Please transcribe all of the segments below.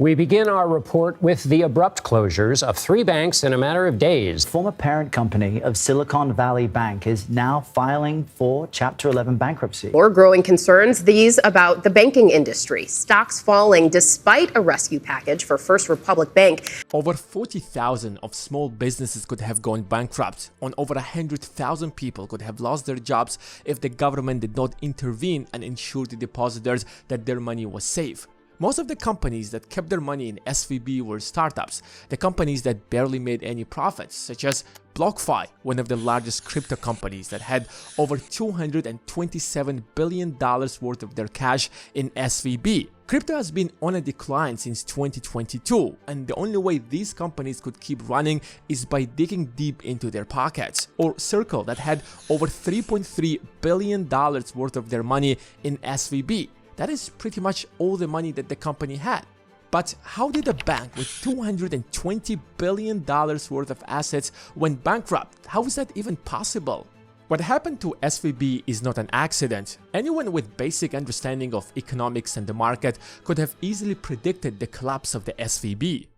We begin our report with the abrupt closures of 3 banks in a matter of days. Former parent company of Silicon Valley Bank is now filing for Chapter 11 bankruptcy. More growing concerns, these about the banking industry. Stocks falling despite a rescue package for First Republic Bank. Over 40,000 of small businesses could have gone bankrupt, and over 100,000 people could have lost their jobs if the government did not intervene and ensure the depositors that their money was safe. Most of the companies that kept their money in SVB were startups, the companies that barely made any profits, such as BlockFi, one of the largest crypto companies that had over $227 billion worth of their cash in SVB. Crypto has been on a decline since 2022, and the only way these companies could keep running is by digging deep into their pockets. Or Circle, that had over $3.3 billion worth of their money in SVB. That is pretty much all the money that the company had. But how did a bank with $220 billion worth of assets went bankrupt? How is that even possible? What happened to SVB is not an accident. Anyone with basic understanding of economics and the market could have easily predicted the collapse of the SVB.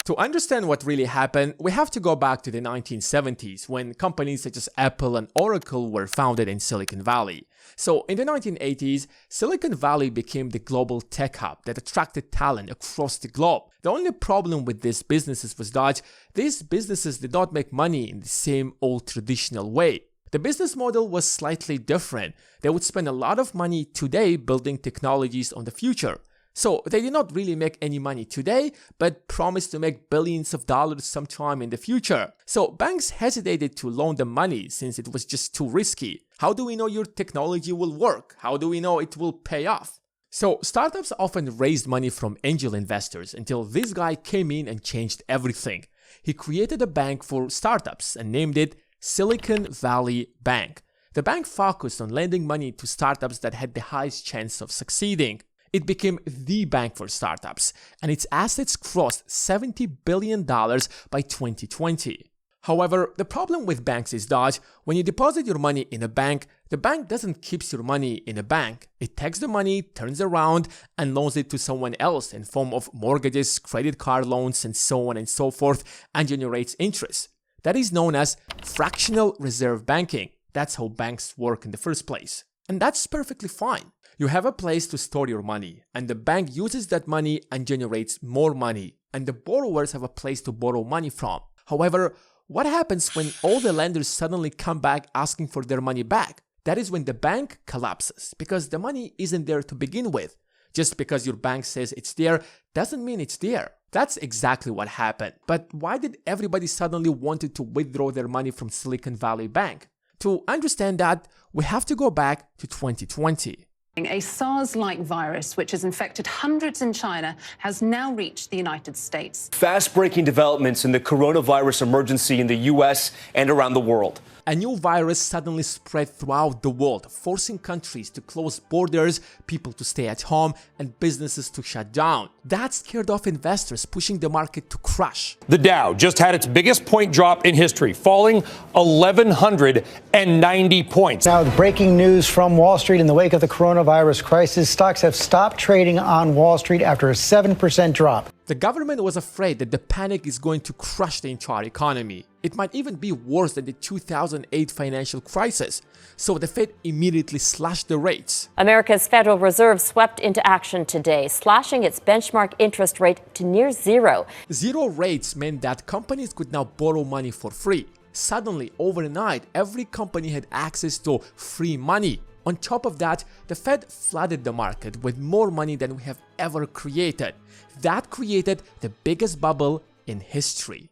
To understand what really happened, we have to go back to the 1970s when companies such as Apple and Oracle were founded in Silicon Valley. So in the 1980s, Silicon Valley became the global tech hub that attracted talent across the globe. The only problem with these businesses was that these businesses did not make money in the same old traditional way. The business model was slightly different. They would spend a lot of money today building technologies on the future. So they did not really make any money today, but promised to make billions of dollars sometime in the future. So banks hesitated to loan them money since it was just too risky. How do we know your technology will work? How do we know it will pay off? So startups often raised money from angel investors until this guy came in and changed everything. He created a bank for startups and named it Silicon Valley Bank. The bank focused on lending money to startups that had the highest chance of succeeding. It became the bank for startups, and its assets crossed $70 billion by 2020. However, the problem with banks is that when you deposit your money in a bank, the bank doesn't keep your money in a bank. It takes the money, turns around, and loans it to someone else in form of mortgages, credit card loans, and so on and so forth, and generates interest. That is known as fractional reserve banking. That's how banks work in the first place. And that's perfectly fine. You have a place to store your money, and the bank uses that money and generates more money, and the borrowers have a place to borrow money from. However, what happens when all the lenders suddenly come back asking for their money back? That is when the bank collapses, because the money isn't there to begin with. Just because your bank says it's there doesn't mean it's there. That's exactly what happened. But why did everybody suddenly wanted to withdraw their money from Silicon Valley Bank? To understand that, we have to go back to 2020. A SARS-like virus, which has infected hundreds in China, has now reached the United States. Fast-breaking developments in the coronavirus emergency in the U.S. and around the world. A new virus suddenly spread throughout the world, forcing countries to close borders, people to stay at home, and businesses to shut down. That scared off investors, pushing the market to crash. The Dow just had its biggest point drop in history, falling 1,190 points. Now, with breaking news from Wall Street in the wake of the coronavirus crisis, stocks have stopped trading on Wall Street after a 7% drop. The government was afraid that the panic is going to crush the entire economy. It might even be worse than the 2008 financial crisis. So the Fed immediately slashed the rates. America's Federal Reserve swept into action today, slashing its benchmark interest rate to near zero. Zero rates meant that companies could now borrow money for free. Suddenly, overnight, every company had access to free money. On top of that, the Fed flooded the market with more money than we have ever created. That created the biggest bubble in history.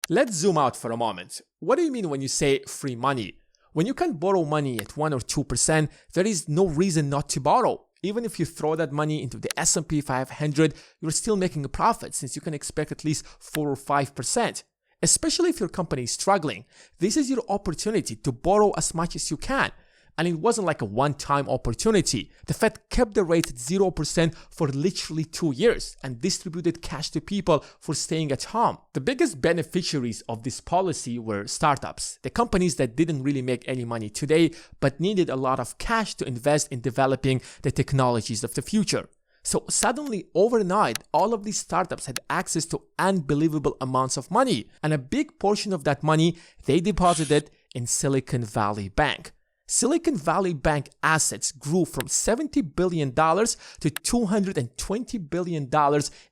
Let's zoom out for a moment. What do you mean when you say free money? When you can borrow money at 1 or 2%, there is no reason not to borrow. Even if you throw that money into the S&P 500, you're still making a profit since you can expect at least 4 or 5%. Especially if your company is struggling, this is your opportunity to borrow as much as you can. And it wasn't like a one-time opportunity. The Fed kept the rate at 0% for literally 2 years and distributed cash to people for staying at home. The biggest beneficiaries of this policy were startups, the companies that didn't really make any money today but needed a lot of cash to invest in developing the technologies of the future. So suddenly, overnight, all of these startups had access to unbelievable amounts of money, and a big portion of that money they deposited in Silicon Valley Bank. Silicon Valley Bank assets grew from $70 billion to $220 billion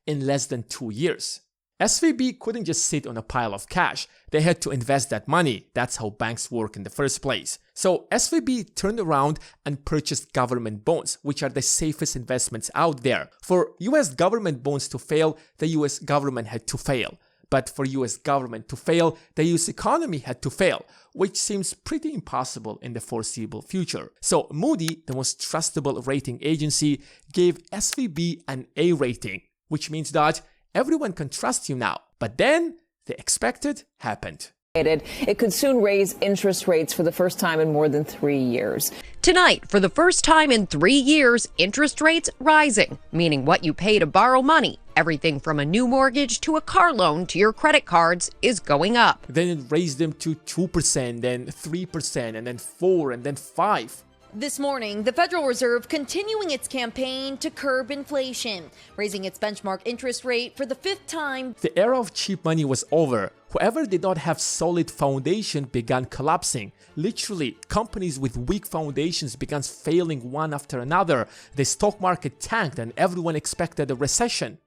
in less than 2 years. SVB couldn't just sit on a pile of cash. They had to invest that money. That's how banks work in the first place. So SVB turned around and purchased government bonds, which are the safest investments out there. For US government bonds to fail, the US government had to fail. But for US government to fail, the US economy had to fail, which seems pretty impossible in the foreseeable future. So Moody, the most trustable rating agency, gave SVB an A rating, which means that everyone can trust you now. But then the expected happened. It could soon raise interest rates for the first time in more than 3 years. Tonight, for the first time in 3 years, interest rates rising, meaning what you pay to borrow money, everything from a new mortgage to a car loan to your credit cards, is going up. Then it raised them to 2%, then 3%, and then 4%, and then 5%. This morning, the Federal Reserve continuing its campaign to curb inflation, raising its benchmark interest rate for the 5th time. The era of cheap money was over. Whoever did not have solid foundation began collapsing. Literally, companies with weak foundations began failing one after another. The stock market tanked and everyone expected a recession.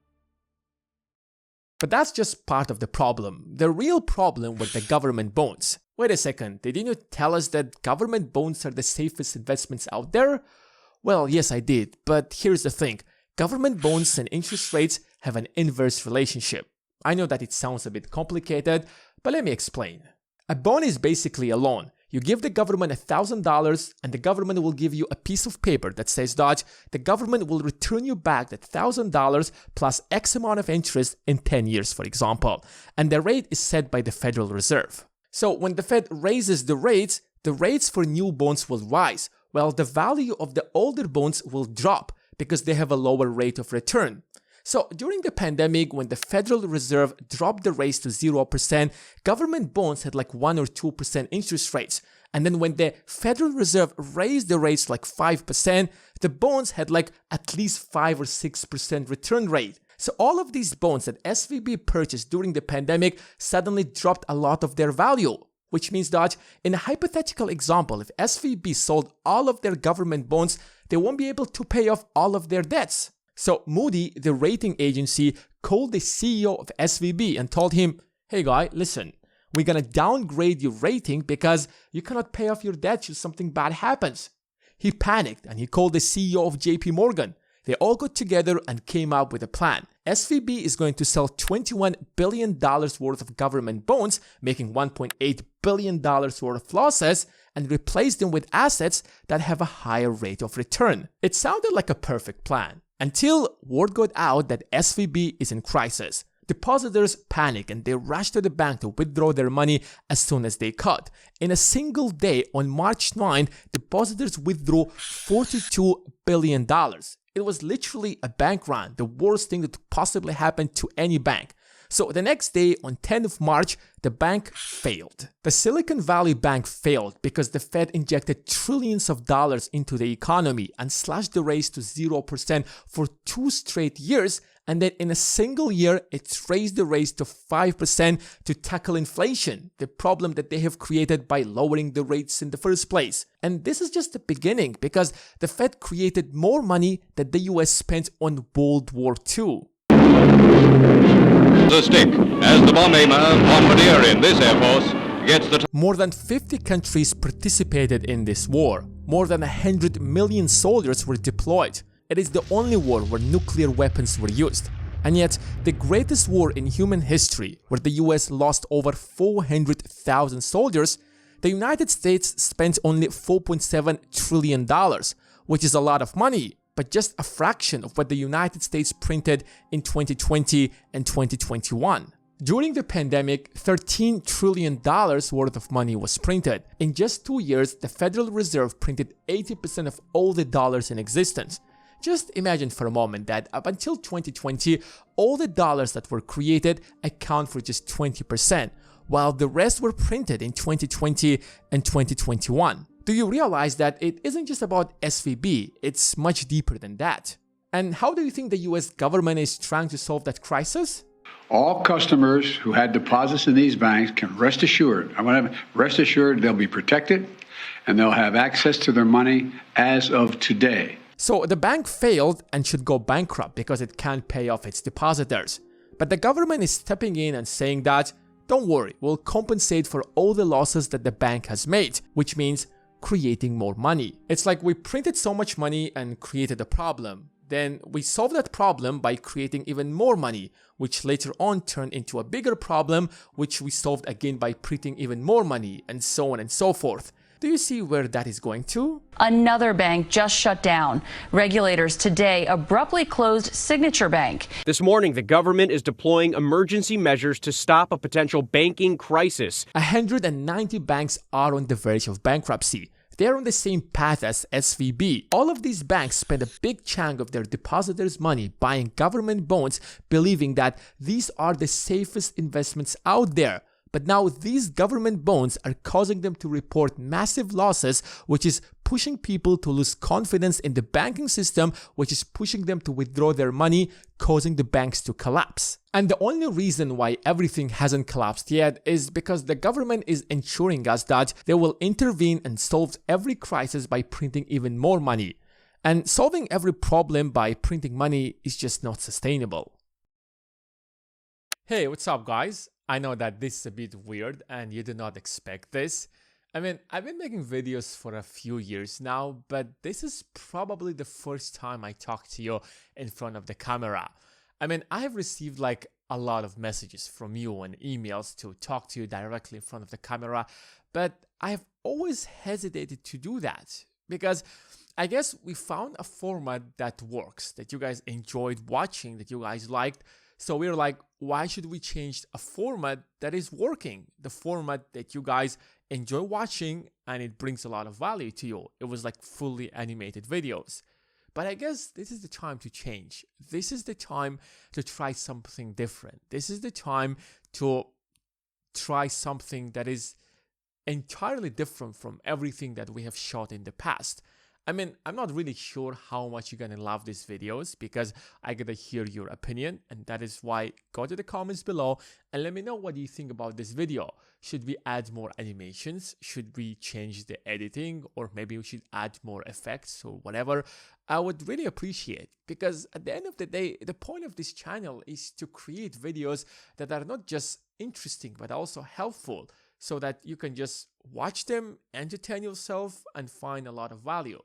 But that's just part of the problem. The real problem were the government bonds. Wait a second, didn't you tell us that government bonds are the safest investments out there? Well, yes, I did, but here's the thing. Government bonds and interest rates have an inverse relationship. I know that it sounds a bit complicated, but let me explain. A bond is basically a loan. You give the government $1,000 and the government will give you a piece of paper that says that the government will return you back that $1,000 plus X amount of interest in 10 years, for example. And the rate is set by the Federal Reserve. So when the Fed raises the rates for new bonds will rise, while the value of the older bonds will drop because they have a lower rate of return. So during the pandemic, when the Federal Reserve dropped the rates to 0%, government bonds had like 1 or 2% interest rates. And then when the Federal Reserve raised the rates like 5%, the bonds had like at least 5 or 6% return rate. So all of these bonds that SVB purchased during the pandemic suddenly dropped a lot of their value, which means that in a hypothetical example, if SVB sold all of their government bonds, they won't be able to pay off all of their debts. So Moody, the rating agency, called the CEO of SVB and told him, "Hey guy, listen, we're gonna downgrade your rating because you cannot pay off your debt should something bad happens." He panicked and he called the CEO of JP Morgan. They all got together and came up with a plan. SVB is going to sell $21 billion worth of government bonds, making $1.8 billion worth of losses, and replace them with assets that have a higher rate of return. It sounded like a perfect plan, until word got out that SVB is in crisis. Depositors panic and they rush to the bank to withdraw their money as soon as they could. In a single day, on March 9, depositors withdrew $42 billion. It was literally a bank run, the worst thing that could possibly happen to any bank. So the next day, on 10th of March, the bank failed. The Silicon Valley Bank failed because the Fed injected trillions of dollars into the economy and slashed the rates to 0% for 2 straight years, and then in a single year, it raised the rates to 5% to tackle inflation, the problem that they have created by lowering the rates in the first place. And this is just the beginning because the Fed created more money than the US spent on World War II. The stick, as the bombardier in this Air Force gets the... More than 50 countries participated in this war. More than 100 million soldiers were deployed. It is the only war where nuclear weapons were used. And yet, the greatest war in human history, where the US lost over 400,000 soldiers, the United States spent only $4.7 trillion, which is a lot of money, but just a fraction of what the United States printed in 2020 and 2021. During the pandemic, $13 trillion worth of money was printed. In just 2 years, the Federal Reserve printed 80% of all the dollars in existence. Just imagine for a moment that up until 2020, all the dollars that were created account for just 20%, while the rest were printed in 2020 and 2021. Do you realize that it isn't just about SVB, it's much deeper than that? And how do you think the US government is trying to solve that crisis? All customers who had deposits in these banks can rest assured, rest assured they'll be protected and they'll have access to their money as of today. So the bank failed and should go bankrupt because it can't pay off its depositors. But the government is stepping in and saying that, don't worry, we'll compensate for all the losses that the bank has made, which means creating more money. It's like we printed so much money and created a problem. Then we solved that problem by creating even more money, which later on turned into a bigger problem, which we solved again by printing even more money, and so on and so forth. Do you see where that is going to? Another bank just shut down. Regulators today abruptly closed Signature Bank. This morning, the government is deploying emergency measures to stop a potential banking crisis. 190 banks are on the verge of bankruptcy. They're on the same path as SVB. All of these banks spend a big chunk of their depositors' money buying government bonds, believing that these are the safest investments out there. But now these government bonds are causing them to report massive losses, which is pushing people to lose confidence in the banking system, which is pushing them to withdraw their money, causing the banks to collapse. And the only reason why everything hasn't collapsed yet is because the government is ensuring us that they will intervene and solve every crisis by printing even more money. And solving every problem by printing money is just not sustainable. Hey, what's up, guys? I know that this is a bit weird and you did not expect this. I mean, I've been making videos for a few years now, but this is probably the first time I talk to you in front of the camera. I mean, I have received like a lot of messages from you and emails to talk to you directly in front of the camera, but I have always hesitated to do that because I guess we found a format that works, that you guys enjoyed watching, that you guys liked. So we're like, why should we change a format that is working? The format that you guys enjoy watching and it brings a lot of value to you. It was like fully animated videos. But I guess this is the time to change. This is the time to try something different. This is the time to try something that is entirely different from everything that we have shot in the past. I mean, I'm not really sure how much you're gonna love these videos because I gotta hear your opinion, and that is why go to the comments below and let me know what you think about this video. Should we add more animations? Should we change the editing? Or maybe we should add more effects or whatever? I would really appreciate, because at the end of the day, the point of this channel is to create videos that are not just interesting but also helpful, so that you can just watch them, entertain yourself, and find a lot of value.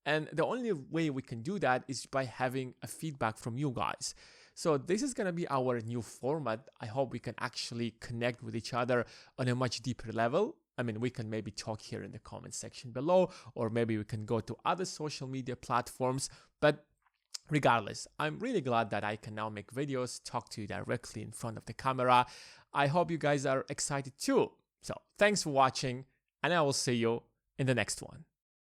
And the only way we can do that is by having a feedback from you guys. So this is gonna be our new format. I hope we can actually connect with each other on a much deeper level. I mean, we can maybe talk here in the comment section below, or maybe we can go to other social media platforms. But regardless, I'm really glad that I can now make videos, talk to you directly in front of the camera. I hope you guys are excited too. So thanks for watching, and I will see you in the next one.